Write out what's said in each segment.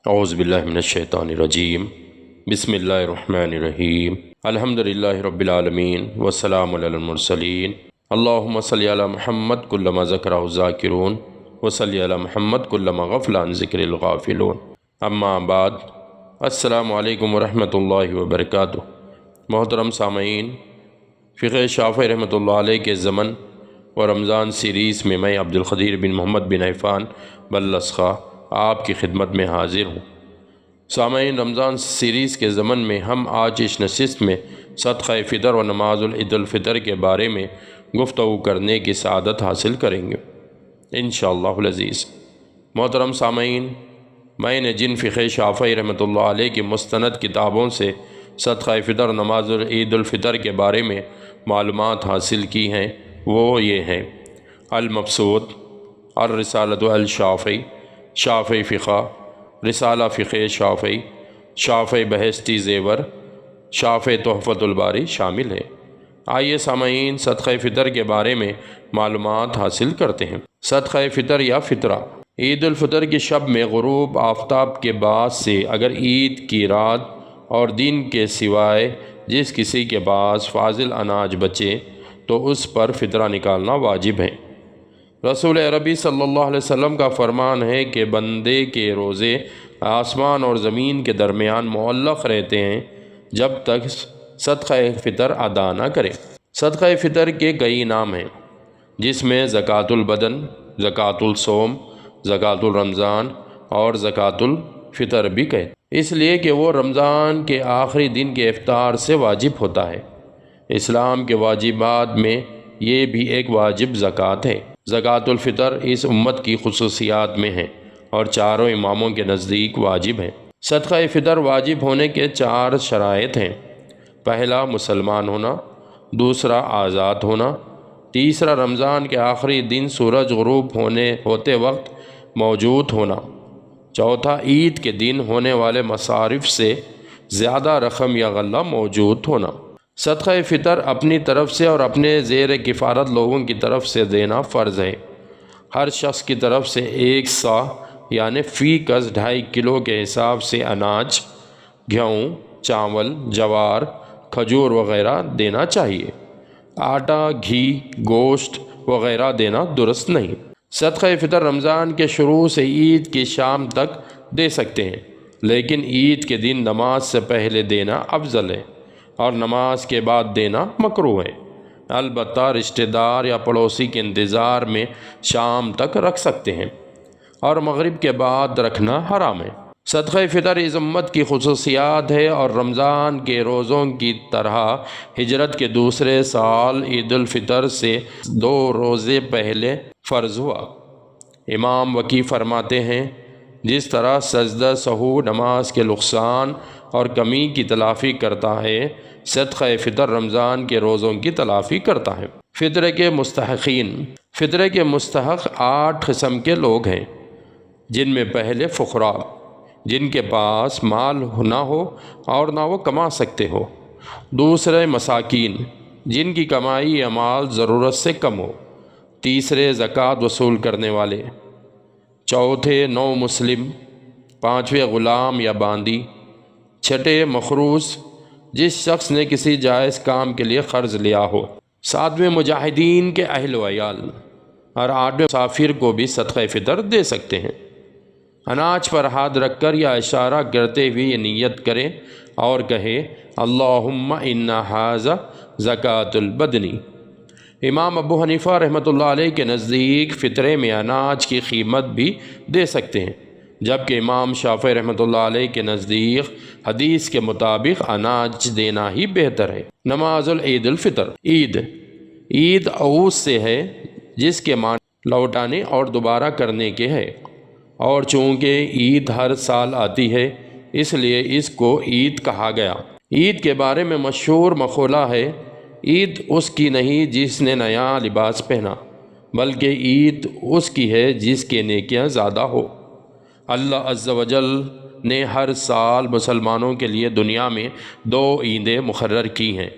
اعوذ باللہ من الشیطان الرجیم بسم اللہ الرحمن الرحیم الحمدللہ رب العالمین والسلام علی المرسلین اللہم صلی علی محمد کلما ذکرہ الذاکرون وصلی علی محمد کلما غفل عن ذکر الغافلون اما بعد السلام علیکم ورحمۃ اللہ وبرکاتہ۔ محترم سامعین، فقہ شافعی رحمۃ اللہ علیہ کے ضمن اور رمضان سیریز میں میں عبدالقدیر بن محمد بن عفان بلسخا آپ کی خدمت میں حاضر ہوں۔ سامعین، رمضان سیریز کے ضمن میں ہم آج اس نشست میں صدقہ فطر و نماز عید الفطر کے بارے میں گفتگو کرنے کی سعادت حاصل کریں گے انشاءاللہ العزیز۔ محترم سامعین، میں نے جن فقہ شافعی رحمۃ اللہ علیہ کی مستند کتابوں سے صدقہ فطر و نماز عید الفطر کے بارے میں معلومات حاصل کی ہیں وہ یہ ہیں: المبسوط، الرسالۃ الشافعی، شافعی فقہ، رسالہ فقہ شافعی، شافعی بہشتی زیور، شافعی تحفۃ الباری شامل ہے۔ آئیے سامعین، صدقہ فطر کے بارے میں معلومات حاصل کرتے ہیں۔ صدقہ فطر یا فطرہ عید الفطر کی شب میں غروب آفتاب کے بعد سے اگر عید کی رات اور دن کے سوائے جس کسی کے پاس فاضل اناج بچے تو اس پر فطرہ نکالنا واجب ہے۔ رسول عربی صلی اللہ علیہ وسلم کا فرمان ہے کہ بندے کے روزے آسمان اور زمین کے درمیان معلق رہتے ہیں جب تک صدقہ فطر ادا نہ کرے۔ صدقہ فطر کے کئی نام ہیں، جس میں زکوٰۃ البدن، زکوٰۃ الصوم، زکوٰۃ الرمضان اور زکوٰۃ الفطر بھی کہتے ہیں، اس لیے کہ وہ رمضان کے آخری دن کے افطار سے واجب ہوتا ہے۔ اسلام کے واجبات میں یہ بھی ایک واجب زکوٰۃ ہے۔ زکوٰۃ الفطر اس امت کی خصوصیات میں ہے اور چاروں اماموں کے نزدیک واجب ہے۔ صدقہ فطر واجب ہونے کے 4 شرائط ہیں: پہلا، مسلمان ہونا; دوسرا، آزاد ہونا; تیسرا، رمضان کے آخری دن سورج غروب ہوتے وقت موجود ہونا; چوتھا، عید کے دن ہونے والے مصارف سے زیادہ رقم یا غلہ موجود ہونا۔ صدقہ فطر اپنی طرف سے اور اپنے زیر کفالت لوگوں کی طرف سے دینا فرض ہے۔ ہر شخص کی طرف سے 1 صاع یعنی فی کس 2.5 کلو کے حساب سے اناج، گیہوں، چاول، جوار، کھجور وغیرہ دینا چاہیے۔ آٹا، گھی، گوشت وغیرہ دینا درست نہیں۔ صدقہ فطر رمضان کے شروع سے عید کی شام تک دے سکتے ہیں، لیکن عید کے دن نماز سے پہلے دینا افضل ہے اور نماز کے بعد دینا مکروہ ہے۔ البتہ رشتہ دار یا پڑوسی کے انتظار میں شام تک رکھ سکتے ہیں اور مغرب کے بعد رکھنا حرام ہے۔ صدقہ فطر اس امت کی خصوصیات ہے اور رمضان کے روزوں کی طرح ہجرت کے دوسرے سال عید الفطر سے 2 روزے پہلے فرض ہوا۔ امام وکی فرماتے ہیں، جس طرح سجدہ سہو نماز کے نقصان اور کمی کی تلافی کرتا ہے، صدقہ فطر رمضان کے روزوں کی تلافی کرتا ہے۔ فطرے کے مستحقین، فطرے کے مستحق 8 قسم کے لوگ ہیں، جن میں پہلے فقراء، جن کے پاس مال نہ ہو اور نہ وہ کما سکتے ہو۔ دوسرے مساکین، جن کی کمائی یا مال ضرورت سے کم ہو۔ تیسرے زکوٰۃ وصول کرنے والے۔ چوتھے نو مسلم۔ پانچویں غلام یا باندی۔ چھٹے مخروص، جس شخص نے کسی جائز کام کے لیے قرض لیا ہو۔ ساتویں مجاہدین کے اہل و عیال، اور 8ویں مسافر کو بھی صدقہ فطر دے سکتے ہیں۔ اناج پر ہاتھ رکھ کر یا اشارہ کرتے ہوئے یہ نیت کرے اور کہے، اللہم ان ھذا زکوٰۃ البدنی۔ امام ابو حنیفہ رحمۃ اللہ علیہ کے نزدیک فطرے میں اناج کی قیمت بھی دے سکتے ہیں، جبکہ امام شافعی رحمۃ اللہ علیہ کے نزدیک حدیث کے مطابق اناج دینا ہی بہتر ہے۔ نماز العید الفطر۔ عید عوض سے ہے، جس کے معنی لوٹانے اور دوبارہ کرنے کے ہے، اور چونکہ عید ہر سال آتی ہے اس لیے اس کو عید کہا گیا۔ عید کے بارے میں مشہور مقولہ ہے، عید اس کی نہیں جس نے نیا لباس پہنا، بلکہ عید اس کی ہے جس کے نیکیاں زیادہ ہو۔ اللہ عز و جل نے ہر سال مسلمانوں کے لیے دنیا میں 2 عیدیں مقرر کی ہیں،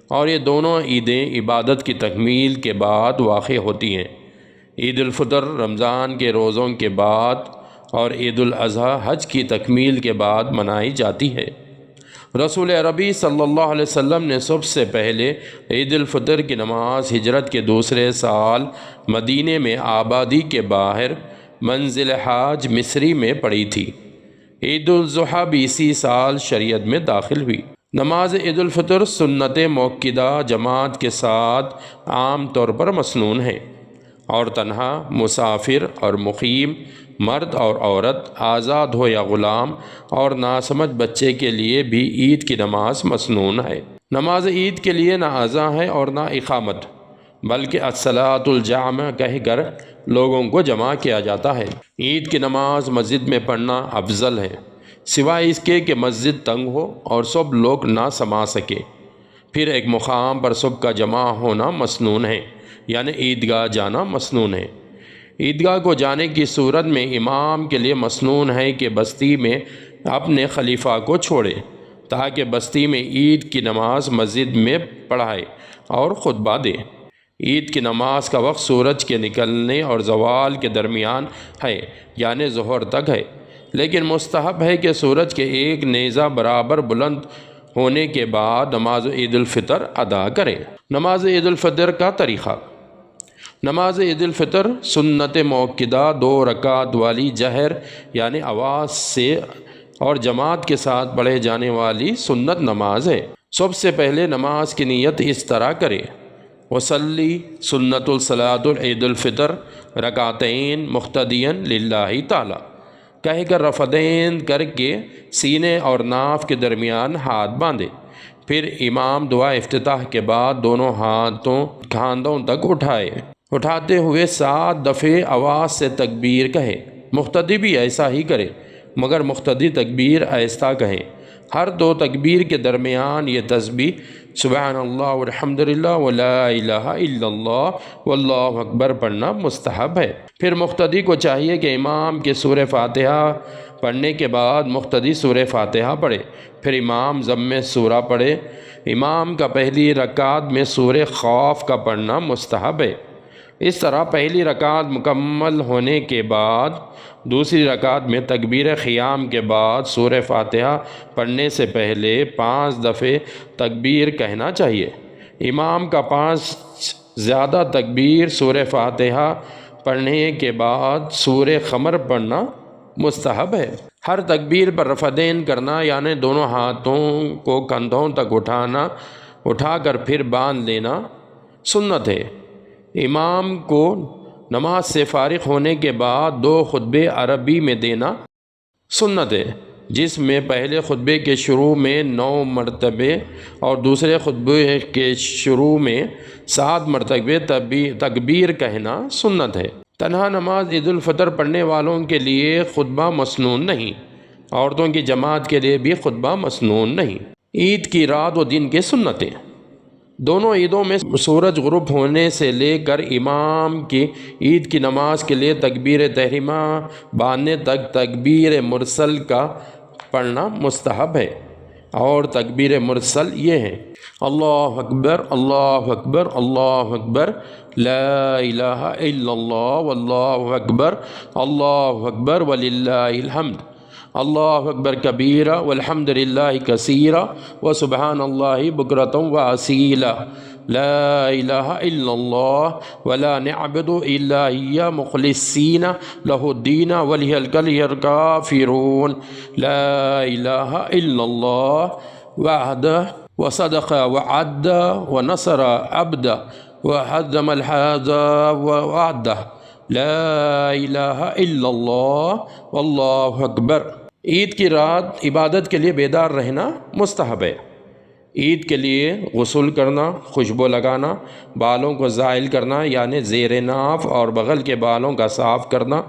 اور یہ دونوں عیدیں عبادت کی تکمیل کے بعد واقع ہوتی ہیں۔ عید الفطر رمضان کے روزوں کے بعد اور عید الاضحیٰ حج کی تکمیل کے بعد منائی جاتی ہے۔ رسول عربی صلی اللہ علیہ وسلم نے سب سے پہلے عید الفطر کی نماز ہجرت کے دوسرے سال مدینے میں آبادی کے باہر منزل حاج مصری میں پڑھی تھی۔ عید الاضحیٰ بھی اسی سال شریعت میں داخل ہوئی۔ نماز عید الفطر سنت موقدہ جماعت کے ساتھ عام طور پر مسنون ہے، اور تنہا، مسافر اور مقیم، مرد اور عورت، آزاد ہو یا غلام، اور ناسمجھ بچے کے لیے بھی عید کی نماز مسنون ہے۔ نماز عید کے لیے نہ اذان ہے اور نہ اقامت، بلکہ الصلاۃ الجامع کہہ کر لوگوں کو جمع کیا جاتا ہے۔ عید کی نماز مسجد میں پڑھنا افضل ہے، سوائے اس کے کہ مسجد تنگ ہو اور سب لوگ نہ سما سکے۔ پھر ایک مقام پر سب کا جمع ہونا مسنون ہے، یعنی عیدگاہ جانا مسنون ہے۔ عیدگاہ کو جانے کی صورت میں امام کے لیے مسنون ہے کہ بستی میں اپنے خلیفہ کو چھوڑے، تاکہ بستی میں عید کی نماز مسجد میں پڑھائے اور خطبہ دے۔ عید کی نماز کا وقت سورج کے نکلنے اور زوال کے درمیان ہے، یعنی ظہر تک ہے، لیکن مستحب ہے کہ سورج کے ایک نیزہ برابر بلند ہونے کے بعد نماز عید الفطر ادا کرے۔ نماز عید الفطر کا طریقہ۔ نماز عید الفطر سنت موقدہ 2 رکعت والی جہر یعنی آواز سے اور جماعت کے ساتھ پڑھے جانے والی سنت نماز ہے۔ سب سے پہلے نماز کی نیت اس طرح کرے: وصلی سنت الصلاۃ عید الفطر رکعتین مقتدیاً للہ تعالی کہہ کر رفعتین کر کے سینے اور ناف کے درمیان ہاتھ باندھے۔ پھر امام دعا افتتاح کے بعد دونوں ہاتھوں کاندھوں تک اٹھاتے ہوئے 7 دفعے آواز سے تکبیر کہے۔ مقتدی بھی ایسا ہی کرے، مگر مقتدی تکبیر آہستہ کہیں۔ ہر 2 تکبیر کے درمیان یہ تسبیح سبحان اللہ والحمد للہ ولا الہ الا اللہ واللہ اکبر پڑھنا مستحب ہے۔ پھر مقتدی کو چاہیے کہ امام کے سورہ فاتحہ پڑھنے کے بعد مقتدی سورہ فاتحہ پڑھے، پھر امام ضم سورہ پڑھے۔ امام کا پہلی رکعت میں سورہ خوف کا پڑھنا مستحب ہے۔ اس طرح پہلی رکعت مکمل ہونے کے بعد دوسری رکعت میں تکبیر قیام کے بعد سورہ فاتحہ پڑھنے سے پہلے 5 دفعے تکبیر کہنا چاہیے۔ امام کا 5 زیادہ تکبیر سورہ فاتحہ پڑھنے کے بعد سورہ قمر پڑھنا مستحب ہے۔ ہر تکبیر پر رفعتین کرنا، یعنی دونوں ہاتھوں کو کندھوں تک اٹھا کر پھر باندھ لینا سنت ہے۔ امام کو نماز سے فارغ ہونے کے بعد 2 خطبے عربی میں دینا سنت ہے، جس میں پہلے خطبے کے شروع میں 9 مرتبے اور دوسرے خطبے کے شروع میں 7 مرتبے تکبیر کہنا سنت ہے۔ تنہا نماز عید الفطر پڑھنے والوں کے لیے خطبہ مسنون نہیں، عورتوں کی جماعت کے لیے بھی خطبہ مسنون نہیں۔ عید کی رات و دن کے سنتیں۔ دونوں عیدوں میں سورج غروب ہونے سے لے کر امام کی عید کی نماز کے لیے تکبیر تحریمہ باندھنے تک تکبیر مرسل کا پڑھنا مستحب ہے، اور تکبیر مرسل یہ ہیں: اللہ اکبر اللہ اکبر اللہ اکبر لا الہ الا اللہ واللہ اکبر وللہ الحمد اللہ اکبر کبیرہ والحمد للہ کثیرہ وسبحان اللہ بکرۃ واسیلہ لا الہ الا اللہ ولا نعبد الا ایہ مخلصین لہ الدین ولیہ الکافرون لا الہ الا اللہ وحدہ وصدق وعد ونصر عبدہ وحزم الحزب وعدہ لا الہ الا اللہ واللہ اکبر۔ عید کی رات عبادت کے لیے بیدار رہنا مستحب ہے۔ عید کے لیے غسل کرنا، خوشبو لگانا، بالوں کو زائل کرنا یعنی زیر ناف اور بغل کے بالوں کا صاف کرنا،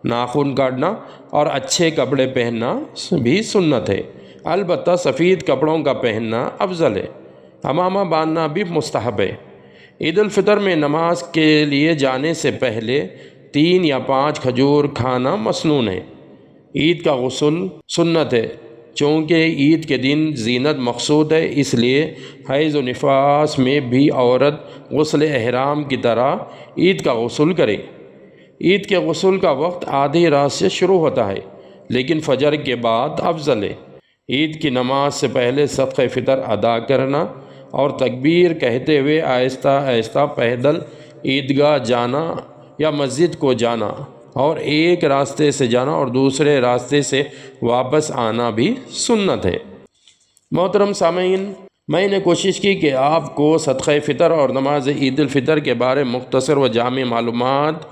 ناخن کاٹنا اور اچھے کپڑے پہننا بھی سنت ہے۔ البتہ سفید کپڑوں کا پہننا افضل ہے۔ عمامہ باندھنا بھی مستحب ہے۔ عید الفطر میں نماز کے لیے جانے سے پہلے 3 یا 5 کھجور کھانا مسنون ہے۔ عید کا غسل سنت ہے، چونکہ عید کے دن زینت مقصود ہے، اس لیے حیض و نفاس میں بھی عورت غسل احرام کی طرح عید کا غسل کرے۔ عید کے غسل کا وقت آدھی رات سے شروع ہوتا ہے، لیکن فجر کے بعد افضل ہے۔ عید کی نماز سے پہلے صدقہ فطر ادا کرنا اور تکبیر کہتے ہوئے آہستہ آہستہ پیدل عیدگاہ جانا یا مسجد کو جانا، اور ایک راستے سے جانا اور دوسرے راستے سے واپس آنا بھی سنت ہے۔ محترم سامعین، میں نے کوشش کی کہ آپ کو صدقہ فطر اور نماز عید الفطر کے بارے مختصر و جامع معلومات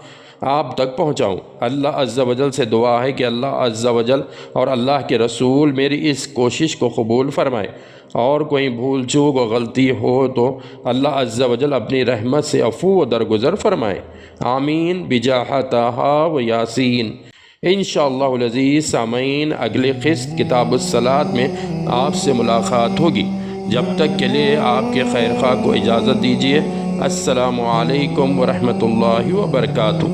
آپ تک پہنچاؤں۔ اللہ عز و جل سے دعا ہے کہ اللہ عز و جل اور اللہ کے رسول میری اس کوشش کو قبول فرمائے، اور کوئی بھول چوک و غلطی ہو تو اللہ عز و جل اپنی رحمت سے عفو و درگزر فرمائے، آمین بجاہ طٰہٰ و یاسین۔ انشاءاللہ العزیز سامعین، اگلی قسط کتاب الصلاۃ میں آپ سے ملاقات ہوگی۔ جب تک کے لیے آپ کے خیر خواہ کو اجازت دیجیے۔ السلام علیکم ورحمۃ اللہ وبرکاتہ۔